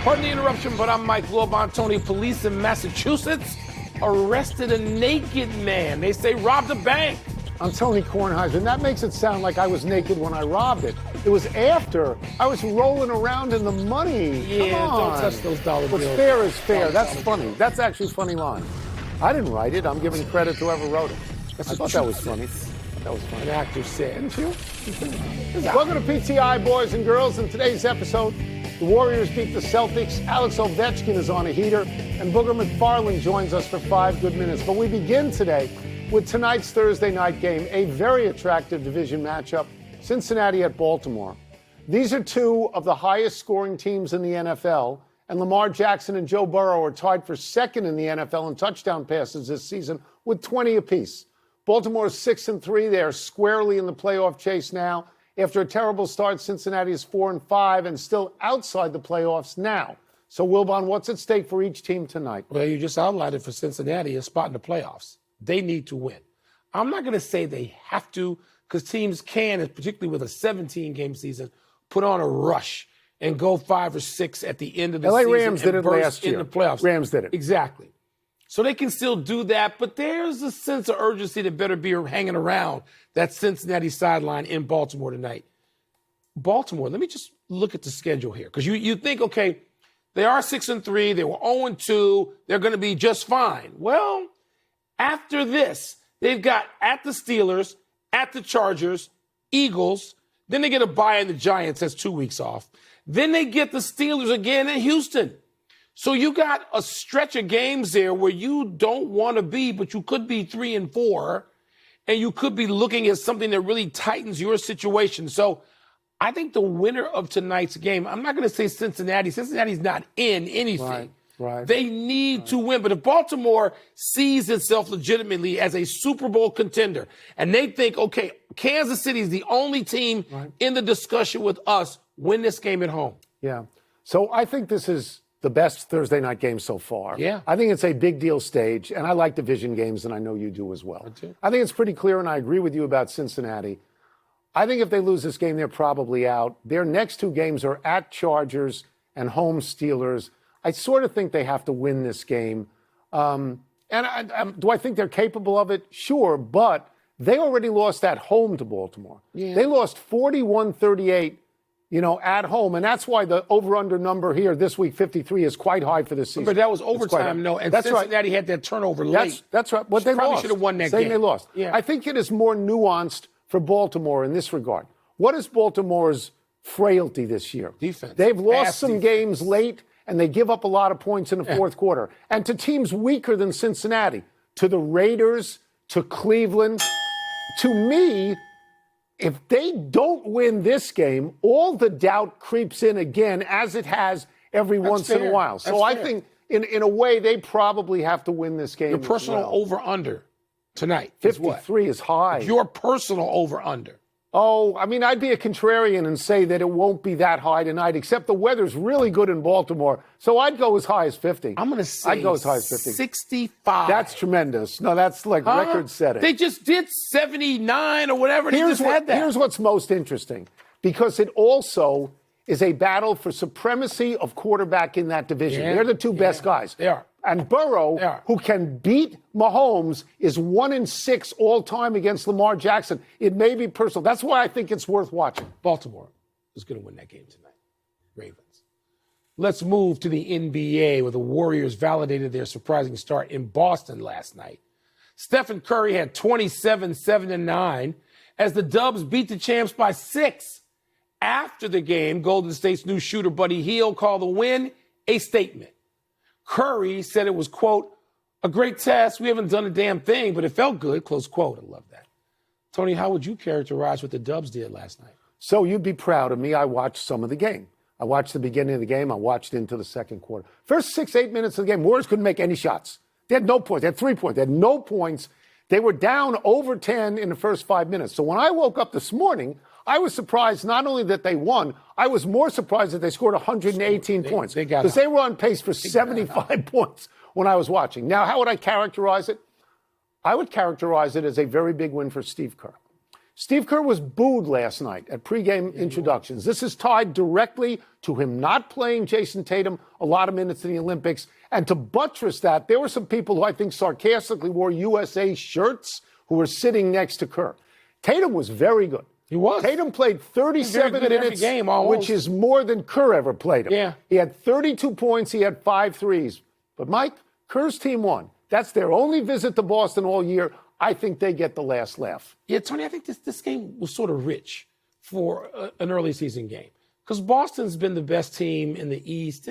Pardon the interruption, but I'm Mike Tony. Police in Massachusetts arrested a naked man. They say robbed a bank. I'm Tony Kornheiser, and that makes it sound like I was naked when I robbed it. It was after I was rolling around in the money. Yeah, Come on. don't touch those dollar bills. What's fair is fair. That's funny. That's actually a funny line. I didn't write it. I'm giving credit to whoever wrote it. I thought that was funny. That was funny. An actor said. Didn't you? Welcome to PTI, boys and girls. In today's episode, the Warriors beat the Celtics. Alex Ovechkin is on a heater, and Booger McFarland joins us for 5 good minutes. But we begin today with tonight's Thursday night game, a very attractive division matchup, Cincinnati at Baltimore. These are two of the highest scoring teams in the NFL, and Lamar Jackson and Joe Burrow are tied for second in the NFL in touchdown passes this season with 20 apiece. Baltimore is 6-3. They are squarely in the playoff chase now. After a terrible start, Cincinnati is 4-5 and still outside the playoffs now. So, Wilbon, what's at stake for each team tonight? Well, you just outlined it for Cincinnati, a spot in the playoffs. They need to win. I'm not going to say they have to, because teams can, particularly with a 17-game season, put on a rush and go 5 or 6 at the end of the season. LA Rams did it last year. In the playoffs. Rams did it. Exactly. So they can still do that, but there's a sense of urgency that better be hanging around that Cincinnati sideline in Baltimore tonight. Baltimore, let me just look at the schedule here, because you think, okay, they are 6-3, they were 0-2, they're going to be just fine. Well, after this, they've got at the Steelers, at the Chargers, Eagles, then they get a bye in the Giants, that's 2 weeks off. Then they get the Steelers again in Houston. So you got a stretch of games there where you don't want to be, but you could be 3-4, and you could be looking at something that really tightens your situation. So I think the winner of tonight's game, I'm not going to say Cincinnati. Cincinnati's not in anything. Right. They need to win. But if Baltimore sees itself legitimately as a Super Bowl contender, and they think, okay, Kansas City is the only team in the discussion with us, win this game at home. Yeah. So I think this is the best Thursday night game so far. Yeah. I think it's a big deal stage, and I like division games, and I know you do as well. I do. I think it's pretty clear, and I agree with you about Cincinnati. I think if they lose this game, they're probably out. Their next 2 games are at Chargers and home Steelers. I sort of think they have to win this game. Do I think they're capable of it? Sure, but they already lost at home to Baltimore. Yeah. They lost 41-38, at home, and that's why the over-under number here this week, 53, is quite high for this season. But that was overtime, no, and that's Cincinnati had that turnover late. That's right. But they probably lost. should have won that Saying game. They lost. Yeah. I think it is more nuanced for Baltimore in this regard. What is Baltimore's frailty this year? Defense. They've lost Fast some defense. games late, and they give up a lot of points in the fourth quarter. And to teams weaker than Cincinnati, to the Raiders, to Cleveland, to me, if they don't win this game, all the doubt creeps in again, as it has every once in a while. So I think, in a way, they probably have to win this game. Your personal as well. over-under tonight 53 is high. Your personal over-under. Oh, I mean, I'd be a contrarian and say that it won't be that high tonight, except the weather's really good in Baltimore. So I'd go as high as 50. I'm going to say I'd go as high as 50. 65. That's tremendous. No, that's like record-setting. They just did 79 or whatever. Here's had that. Here's what's most interesting, because it also is a battle for supremacy of quarterback in that division. Yeah. They're the 2 best guys. They are. And Burrow, who can beat Mahomes, is 1-6 all time against Lamar Jackson. It may be personal. That's why I think it's worth watching. Baltimore is going to win that game tonight. Ravens. Let's move to the NBA, where the Warriors validated their surprising start in Boston last night. Stephen Curry had 27, 7, and 9 as the Dubs beat the champs by 6. After the game, Golden State's new shooter Buddy Hield called the win a statement. Curry said it was, quote, a great test. We haven't done a damn thing, but it felt good, close quote. I love that. Tony, how would you characterize what the Dubs did last night? So you'd be proud of me. I watched some of the game. I watched the beginning of the game. I watched into the second quarter. First 6-8 minutes of the game, Warriors couldn't make any shots. They had no points. They had 3 points. They had no points. They were down over 10 in the first 5 minutes. So when I woke up this morning, I was surprised not only that they won, I was more surprised that they scored 118 points. Because they were on pace for 75 points when I was watching. Now, how would I characterize it? I would characterize it as a very big win for Steve Kerr. Steve Kerr was booed last night at pregame introductions. This is tied directly to him not playing Jason Tatum a lot of minutes in the Olympics. And to buttress that, there were some people who I think sarcastically wore USA shirts who were sitting next to Kerr. Tatum was very good. He was. Tatum played 37 minutes, game, which is more than Kerr ever played him. Yeah. He had 32 points. He had 5 threes. But, Mike, Kerr's team won. That's their only visit to Boston all year. I think they get the last laugh. Yeah, Tony, I think this game was sort of rich for an early season game because Boston's been the best team in the East,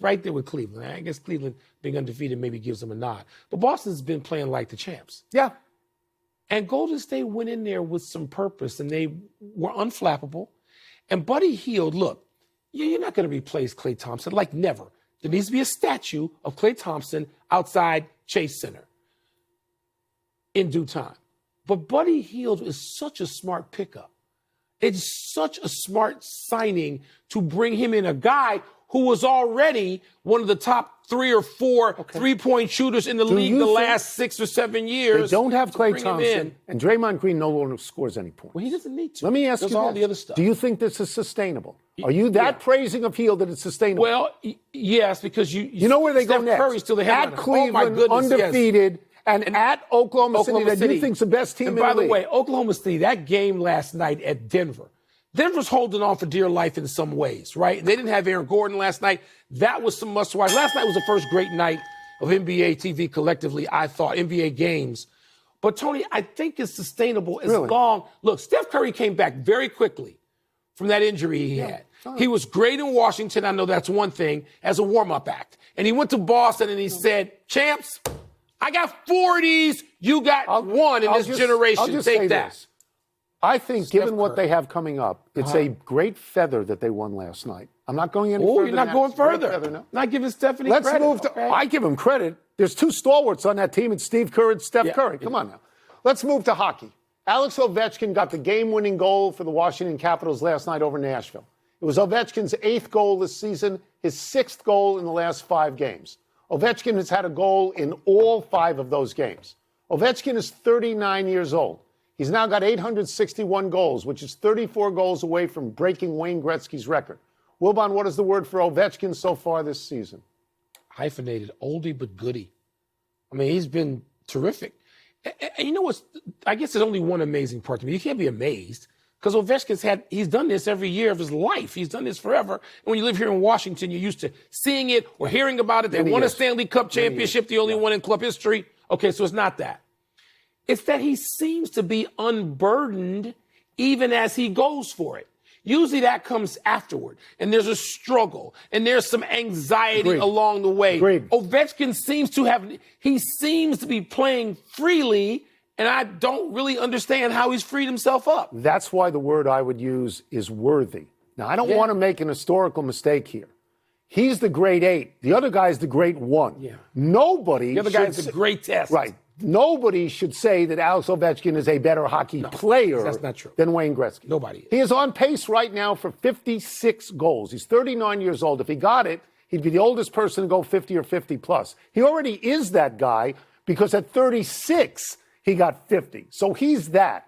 right there with Cleveland. I guess Cleveland being undefeated maybe gives them a nod. But Boston's been playing like the champs. Yeah. And Golden State went in there with some purpose, and they were unflappable. And Buddy Hield, look, you're not going to replace Klay Thompson, like never. There needs to be a statue of Klay Thompson outside Chase Center in due time. But Buddy Hield is such a smart pickup. It's such a smart signing to bring him in, a guy who was already one of the top 3 or 4 three-point shooters in the league the last 6 or 7 years. They don't have Klay Thompson, and Draymond Green no longer scores any points. Well, he doesn't need to. Let me ask you all this. The other stuff. Do you think this is sustainable? Are you that praising of Hield that it's sustainable? Well, yes, because you know where they Steph go next. Curry's still the at Cleveland, undefeated, and at Oklahoma City, that you think's the best team in the league. And by the way, Oklahoma City, that game last night at Denver, Denver's holding on for dear life in some ways, right? They didn't have Aaron Gordon last night. That was some must-watch. Last night was the first great night of NBA TV collectively, I thought, NBA games. But, Tony, I think it's sustainable as long. Look, Steph Curry came back very quickly from that injury he had. He was great in Washington. I know that's one thing, as a warm-up act. And he went to Boston and he said, champs, I got 4 of these. You got one in this generation. I'll just Take say that. This. I think, given what they have coming up, it's a great feather that they won last night. I'm not going any further. You're not going further. No. Not giving Stephanie Let's credit. move to. I give him credit. There's 2 stalwarts on that team. It's Steve Kerr and Steph Curry. Come on now. Let's move to hockey. Alex Ovechkin got the game-winning goal for the Washington Capitals last night over Nashville. It was Ovechkin's 8th goal this season, his 6th goal in the last 5 games. Ovechkin has had a goal in all 5 of those games. Ovechkin is 39 years old. He's now got 861 goals, which is 34 goals away from breaking Wayne Gretzky's record. Wilbon, what is the word for Ovechkin so far this season? Hyphenated, oldie but goodie. I mean, he's been terrific. And you know what's, I guess there's only one amazing part to me. You can't be amazed because he's done this every year of his life. He's done this forever. And when you live here in Washington, you're used to seeing it or hearing about it. They won a Stanley Cup championship, the only one in club history. Okay, so it's not that. It's that he seems to be unburdened even as he goes for it. Usually that comes afterward, and there's a struggle, and there's some anxiety along the way. Ovechkin seems to be playing freely, and I don't really understand how he's freed himself up. That's why the word I would use is worthy. Now, I don't want to make an historical mistake here. He's the great 8. The other guy's the great 1. Yeah. Nobody. The other guy's the great test. Right. Nobody should say that Alex Ovechkin is a better hockey player that's not true. Than Wayne Gretzky. Nobody is. He is on pace right now for 56 goals. He's 39 years old. If he got it, he'd be the oldest person to go 50 or 50 plus. He already is that guy because at 36, he got 50. So he's that.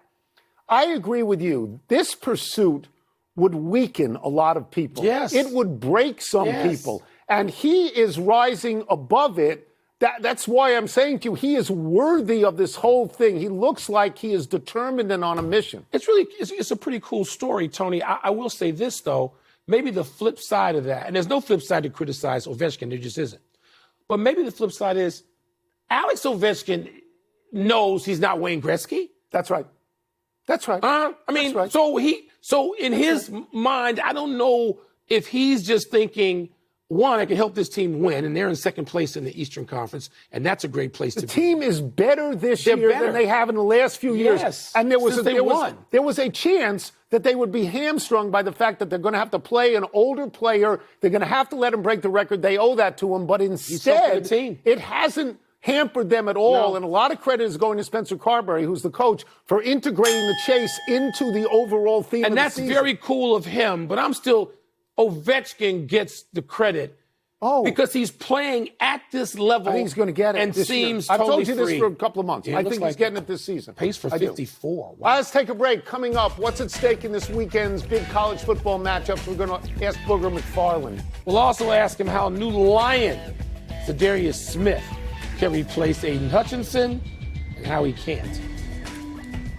I agree with you. This pursuit would weaken a lot of people. Yes. It would break some people. And he is rising above it. That's why I'm saying to you, he is worthy of this whole thing. He looks like he is determined and on a mission. It's a pretty cool story, Tony. I will say this, though. Maybe the flip side of that, and there's no flip side to criticize Ovechkin, there just isn't. But maybe the flip side is Alex Ovechkin knows he's not Wayne Gretzky. That's right. That's right. So in his mind, I don't know if he's just thinking, one, I can help this team win, and they're in second place in the Eastern Conference, and that's a great place to be. The team is better this year than they have in the last few years. Yes, and there was a chance that they would be hamstrung by the fact that they're going to have to play an older player. They're going to have to let him break the record. They owe that to him. But instead, it hasn't hampered them at all. No. And a lot of credit is going to Spencer Carberry, who's the coach, for integrating the chase into the overall theme of the season. And that's very cool of him, but I'm still... Ovechkin gets the credit Oh. Because he's playing at this level. I think he's going to get it and this seems year. I've totally told you this free. for a couple of months. Yeah, I think he's getting it this season. Pace for 54. Wow. Let's take a break. Coming up, what's at stake in this weekend's big college football matchups? We're going to ask Booger McFarland. We'll also ask him how new Lion, Zadarius Smith, can replace Aiden Hutchinson and how he can't.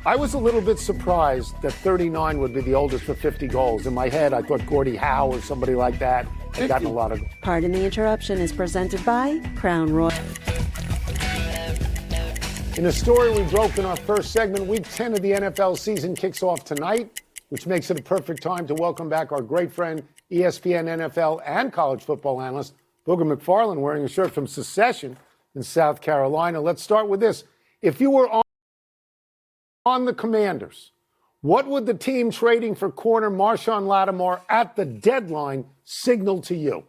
I was a little bit surprised that 39 would be the oldest for 50 goals. In my head, I thought Gordie Howe or somebody like that had gotten a lot of. Pardon the Interruption is presented by Crown Royal. In a story we broke in our first segment, Week 10 of the NFL season kicks off tonight, which makes it a perfect time to welcome back our great friend, ESPN NFL and college football analyst, Booger McFarland, wearing a shirt from Secession in South Carolina. Let's start with this. If you were on the Commanders, what would the team trading for corner Marshawn Lattimore at the deadline signal to you?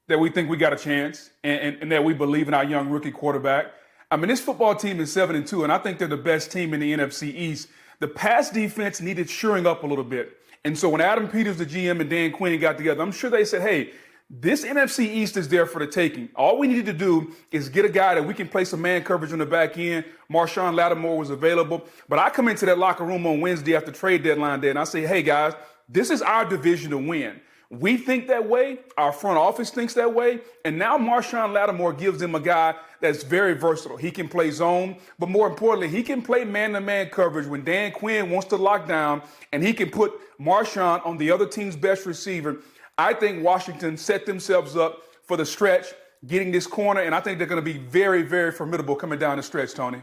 That we think we got a chance and that we believe in our young rookie quarterback. I mean, this football team is 7-2, and I think they're the best team in the NFC East. The pass defense needed shoring up a little bit. And so when Adam Peters, the GM, and Dan Quinn got together, I'm sure they said, hey, this NFC East is there for the taking. All we needed to do is get a guy that we can play some man coverage on the back end. Marshawn Lattimore was available. But I come into that locker room on Wednesday after trade deadline day, and I say, hey, guys, this is our division to win. We think that way. Our front office thinks that way. And now Marshawn Lattimore gives them a guy that's very versatile. He can play zone, but more importantly, he can play man-to-man coverage when Dan Quinn wants to lock down, and he can put Marshawn on the other team's best receiver. I think Washington set themselves up for the stretch, getting this corner, and I think they're going to be very, very formidable coming down the stretch, Tony.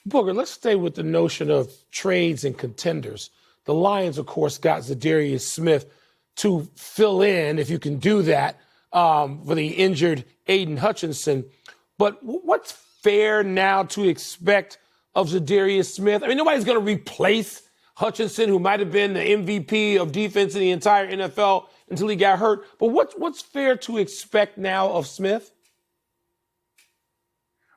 Booger, let's stay with the notion of trades and contenders. The Lions, of course, got Zadarius Smith to fill in, if you can do that, for the injured Aiden Hutchinson. But what's fair now to expect of Zadarius Smith? I mean, nobody's going to replace Hutchinson, who might have been the MVP of defense in the entire NFL until he got hurt. But what's fair to expect now of Smith?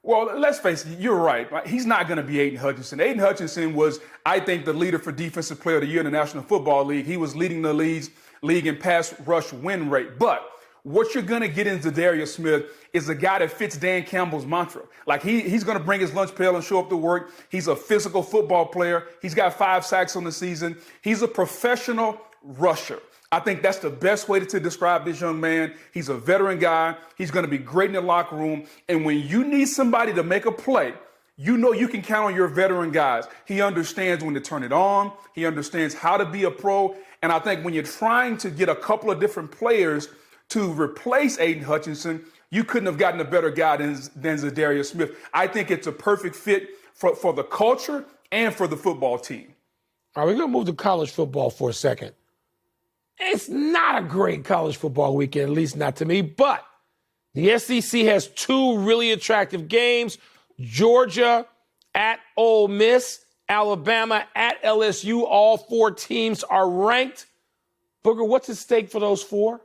Well, let's face it, you're right. He's not going to be Aiden Hutchinson. Aiden Hutchinson was, I think, the leader for Defensive Player of the Year in the National Football League. He was leading the league in pass rush win rate. But what you're going to get in Zadarius Smith is a guy that fits Dan Campbell's mantra. Like he's going to bring his lunch pail and show up to work. He's a physical football player. He's got 5 sacks on the season. He's a professional rusher. I think that's the best way to describe this young man. He's a veteran guy. He's going to be great in the locker room. And when you need somebody to make a play, you know you can count on your veteran guys. He understands when to turn it on. He understands how to be a pro. And I think when you're trying to get a couple of different players to replace Aiden Hutchinson, you couldn't have gotten a better guy than Zadarius Smith. I think it's a perfect fit for the culture and for the football team. All right, we're going to move to college football for a second. It's not a great college football weekend, at least not to me, but the SEC has 2 really attractive games. Georgia at Ole Miss, Alabama at LSU. All 4 teams are ranked. Booger, what's at stake for those 4?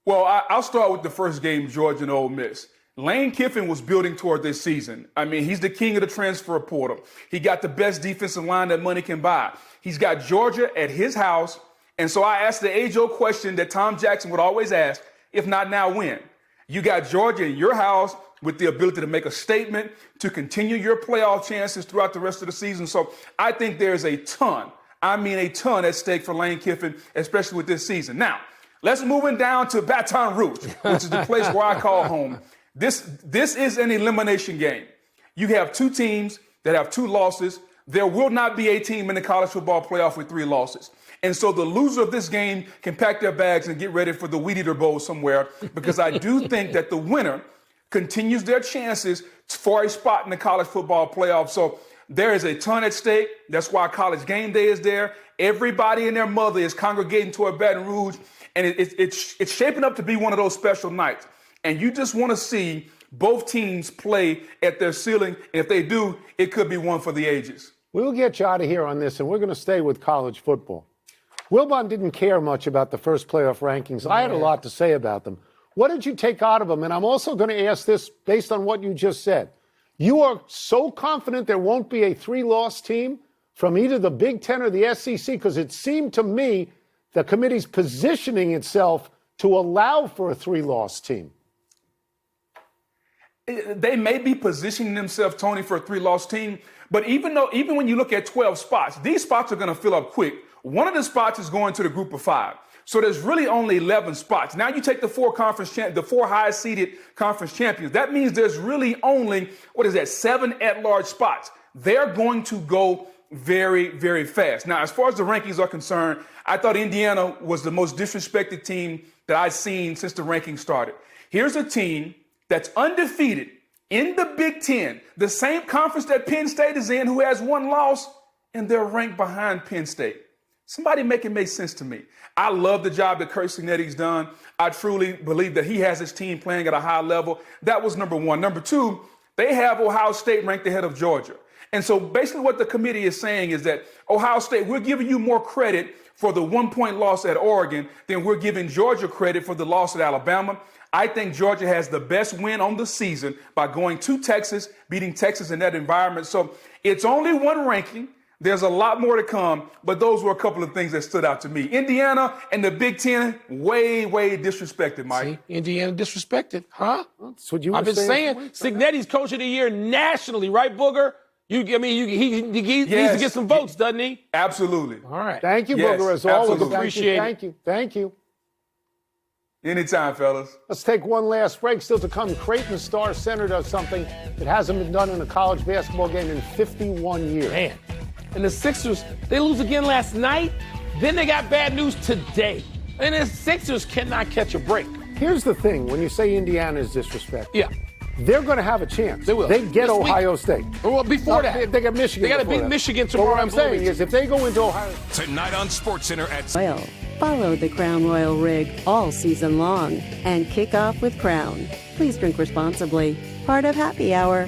Well, I'll start with the first game, Georgia and Ole Miss. Lane Kiffin was building toward this season. I mean, he's the king of the transfer portal. He got the best defensive line that money can buy. He's got Georgia at his house. And so I asked the age-old question that Tom Jackson would always ask, if not now, when? You got Georgia in your house with the ability to make a statement, to continue your playoff chances throughout the rest of the season. So I think there's a ton at stake for Lane Kiffin, especially with this season. Now, let's move in down to Baton Rouge, which is the place where I call home. This is an elimination game. You have 2 teams that have 2 losses. There will not be a team in the college football playoff with 3 losses. And so the loser of this game can pack their bags and get ready for the Weed Eater Bowl somewhere, because I do think that the winner continues their chances for a spot in the college football playoff. So there is a ton at stake. That's why College Game Day is there. Everybody and their mother is congregating toward Baton Rouge, and it's shaping up to be one of those special nights. And you just want to see both teams play at their ceiling. And if they do, it could be one for the ages. We'll get you out of here on this, and we're going to stay with college football. Wilbon didn't care much about the first playoff rankings. I had a lot to say about them. What did you take out of them? And I'm also going to ask this based on what you just said. You are so confident there won't be a 3-loss team from either the Big Ten or the SEC, because it seemed to me the committee's positioning itself to allow for a 3-loss team? They may be positioning themselves, Tony, for a 3-loss team. But even when you look at 12 spots, these spots are going to fill up quick. One of the spots is going to the group of 5. So there's really only 11 spots. Now you take the 4 highest seeded conference champions. That means there's really only, 7 at-large spots. They're going to go very, very fast. Now, as far as the rankings are concerned, I thought Indiana was the most disrespected team that I've seen since the rankings started. Here's a team that's undefeated in the Big Ten, the same conference that Penn State is in, who has 1 loss, and they're ranked behind Penn State. Somebody make it make sense to me. I love the job that Kurt Cignetti's done. I truly believe that he has his team playing at a high level. That was number 1. Number 2, they have Ohio State ranked ahead of Georgia. And so basically what the committee is saying is that Ohio State, we're giving you more credit for the 1-point loss at Oregon than we're giving Georgia credit for the loss at Alabama. I think Georgia has the best win on the season by going to Texas, beating Texas in that environment. So it's only 1 ranking. There's a lot more to come, but those were a couple of things that stood out to me. Indiana and the Big Ten, way, way disrespected, Mike. See, Indiana disrespected, huh? That's what you were I've been saying. Cignetti's coach of the year nationally, right, Booger? He needs to get some votes, doesn't he? Absolutely. All right. Thank you, Yes, Booger, as always. absolutely. Appreciate it. Thank you. Anytime, fellas. Let's take one last break. Still to come, Creighton star center does something that hasn't been done in a college basketball game in 51 years. Man. And the Sixers, they lose again last night. Then they got bad news today. And the Sixers cannot catch a break. Here's the thing. When you say Indiana is disrespectful, Yeah. they're going to have a chance. They will. They get This week. Ohio State. Well, before No, that. They got Michigan. They got to before beat that. Michigan But tomorrow. what I'm saying is if they go into Ohio Tonight on SportsCenter at Royal. Follow the Crown Royal rig all season long and kick off with Crown. Please drink responsibly. Part of Happy Hour.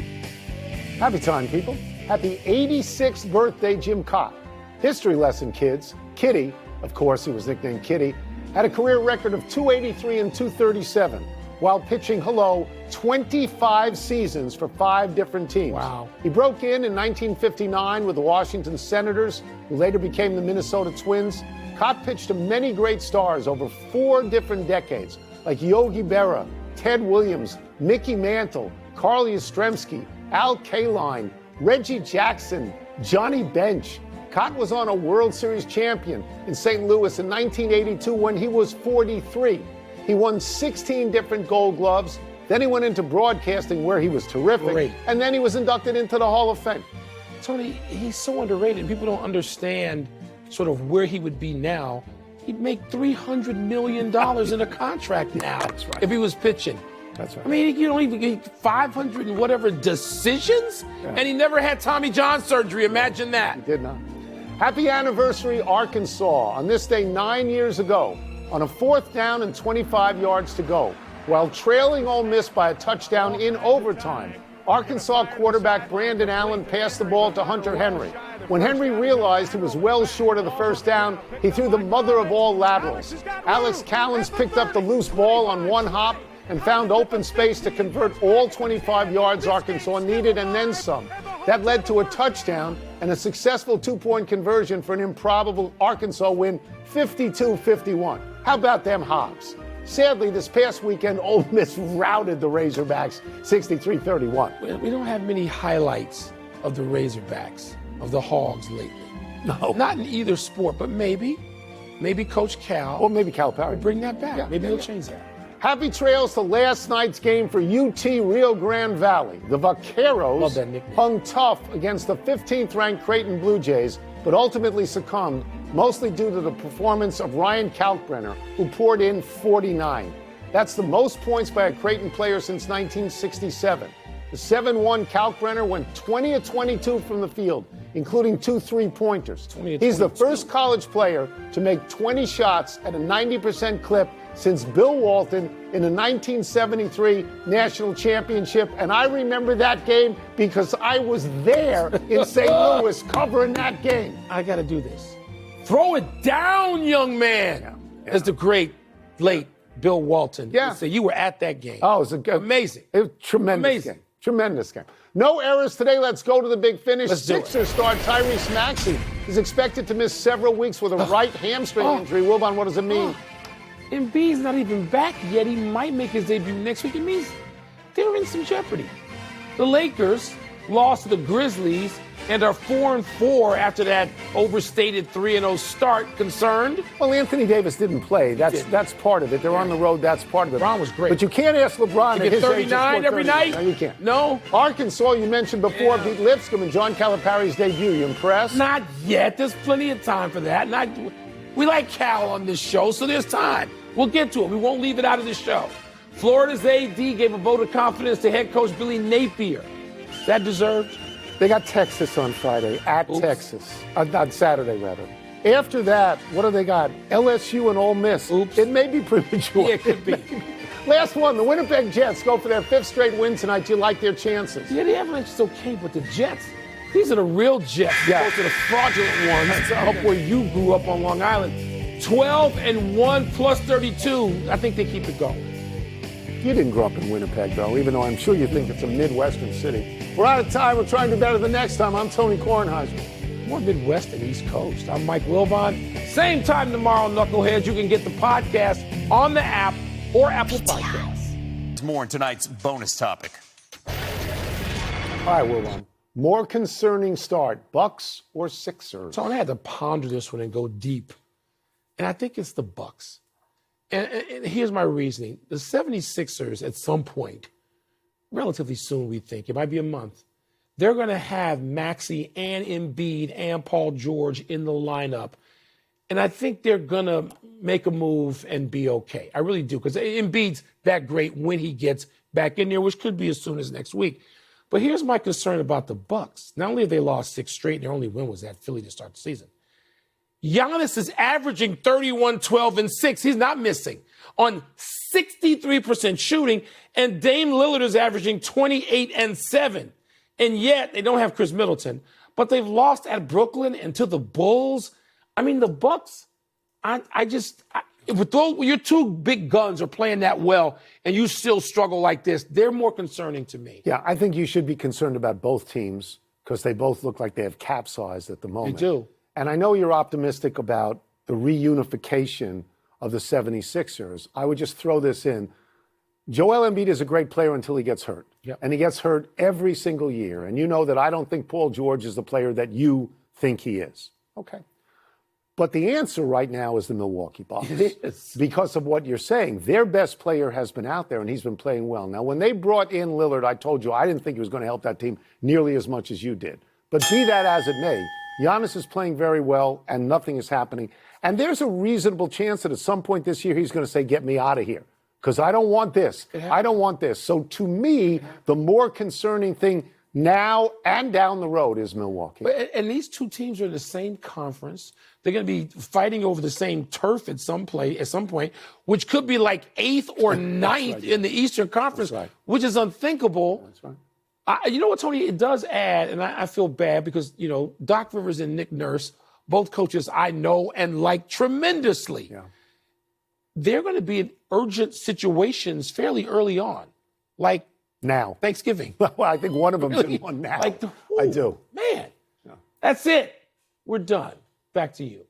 Happy time, people. Happy 86th birthday, Jim Cott. History lesson, kids. Kitty, of course, he was nicknamed Kitty, had a career record of 283 and 237 while pitching, 25 seasons for 5 different teams. Wow. He broke in 1959 with the Washington Senators, who later became the Minnesota Twins. Cott pitched to many great stars over 4 different decades, like Yogi Berra, Ted Williams, Mickey Mantle, Carl Yastrzemski, Al Kaline, Reggie Jackson, Johnny Bench. Cott was on a World Series champion in St. Louis in 1982 when he was 43. He won 16 different Gold Gloves. Then he went into broadcasting where he was terrific. Great. And then he was inducted into the Hall of Fame. Tony, he's so underrated. People don't understand sort of where he would be now. He'd make $300 million in a contract now. That's right. If he was pitching. That's right. I mean, you don't even get 500 and whatever decisions, Yeah. and he never had Tommy John surgery. Imagine that. Did not. Happy anniversary, Arkansas. On this day 9 years ago, on a 4th down and 25 yards to go, while trailing Ole Miss by a touchdown in overtime, Arkansas quarterback Brandon Allen passed the ball to Hunter Henry. When Henry realized he was well short of the first down, he threw the mother of all laterals. Alex Callens picked up the loose ball on one hop and found open space to convert all 25 yards Arkansas needed and then some. That led to a touchdown and a successful 2-point conversion for an improbable Arkansas win, 52-51. How about them Hogs? Sadly, this past weekend, Ole Miss routed the Razorbacks 63-31. We don't have many highlights of the Razorbacks, of the Hogs lately. No. Not in either sport, but maybe Coach Cal Or maybe Calipari. will bring that back. Yeah. Maybe he'll change that. Happy trails to last night's game for UT Rio Grande Valley. The Love Vaqueros that nickname. hung tough against the 15th-ranked Creighton Blue Jays, but ultimately succumbed, mostly due to the performance of Ryan Kalkbrenner, who poured in 49. That's the most points by a Creighton player since 1967. The 7-1 Kalkbrenner went 20 of 22 from the field, including 2 3-pointers. 20 of He's the 22. first college player to make 20 shots at a 90% clip since Bill Walton in the 1973 National Championship. And I remember that game because I was there in St. Louis covering that game. I got to do this. Throw it down, young man. As the great, late Bill Walton. Yeah. would say. You were at that game. Oh, it was Amazing. It was a tremendous Amazing. game. Tremendous game. No errors today. Let's go to the big finish. Let's do it. Sixers star Tyrese Maxey is expected to miss several weeks with a right hamstring injury. Wilbon, what does it mean? Embiid's not even back yet. He might make his debut next week. It means they're in some jeopardy. The Lakers lost to the Grizzlies and are 4-4 after that overstated 3-0 start. Concerned? Well, Anthony Davis didn't play. That's part of it. They're on the road. That's part of it. LeBron was great. But you can't ask LeBron To at get his age to 39 score every 39. night? No, you can't. No? Arkansas, you mentioned before, beat Lipscomb and John Calipari's debut. You impressed? Not yet. There's plenty of time for that. We like Cal on this show, so there's time. We'll get to it. We won't leave it out of the show. Florida's AD gave a vote of confidence to head coach Billy Napier. That deserved? They got Texas on Friday, at Oops. Texas. On Saturday, rather. After that, what do they got? LSU and Ole Miss. Oops. It may be premature. Yeah, it could be. Last one, the Winnipeg Jets go for their 5th straight win tonight. Do you like their chances? Yeah, the Avalanche is okay, but the Jets, these are the real Jets. Yeah. Those are the fraudulent ones up where you grew up on Long Island. 12-1 plus 32. I think they keep it going. You didn't grow up in Winnipeg, though, even though I'm sure you think it's a Midwestern city. We're out of time. We're trying to do better the next time. I'm Tony Kornheiser. More Midwest than East Coast. I'm Mike Wilbon. Same time tomorrow, Knuckleheads. You can get the podcast on the app or Apple Podcasts. More in tonight's bonus topic. All right, Wilbon. More concerning start, Bucks or Sixers? So I had to ponder this one and go deep. And I think it's the Bucks. And here's my reasoning. The 76ers, at some point, relatively soon, we think, it might be a month, they're going to have Maxey and Embiid and Paul George in the lineup. And I think they're going to make a move and be okay. I really do, because Embiid's that great when he gets back in there, which could be as soon as next week. But here's my concern about the Bucks. Not only have they lost 6 straight, and their only win was at Philly to start the season. Giannis is averaging 31, 12, and 6. He's not missing on 63% shooting, and Dame Lillard is averaging 28 and 7. And yet they don't have Chris Middleton, but they've lost at Brooklyn and to the Bulls. I mean, the Bucks, with your two big guns are playing that well, and you still struggle like this, they're more concerning to me. Yeah, I think you should be concerned about both teams because they both look like they have capsized at the moment. They do. And I know you're optimistic about the reunification of the 76ers. I would just throw this in. Joel Embiid is a great player until he gets hurt. Yep. And he gets hurt every single year. And you know that I don't think Paul George is the player that you think he is. Okay. But the answer right now is the Milwaukee Bucks. It is. Because of what you're saying. Their best player has been out there, and he's been playing well. Now, when they brought in Lillard, I told you I didn't think he was going to help that team nearly as much as you did. But be that as it may, Giannis is playing very well, and nothing is happening. And there's a reasonable chance that at some point this year he's going to say, get me out of here, because I don't want this. I don't want this. So to me, the more concerning thing now and down the road is Milwaukee. And these two teams are in the same conference. They're going to be fighting over the same turf at some point, which could be like 8th or 9th in the Eastern Conference, which is unthinkable. That's right. You know what, Tony? It does add, and I feel bad because, Doc Rivers and Nick Nurse, both coaches I know and like tremendously. Yeah. They're going to be in urgent situations fairly early on, like Now. Thanksgiving. Well, I think one of them's Really? in one now. Like I do. Man, that's it. We're done. Back to you.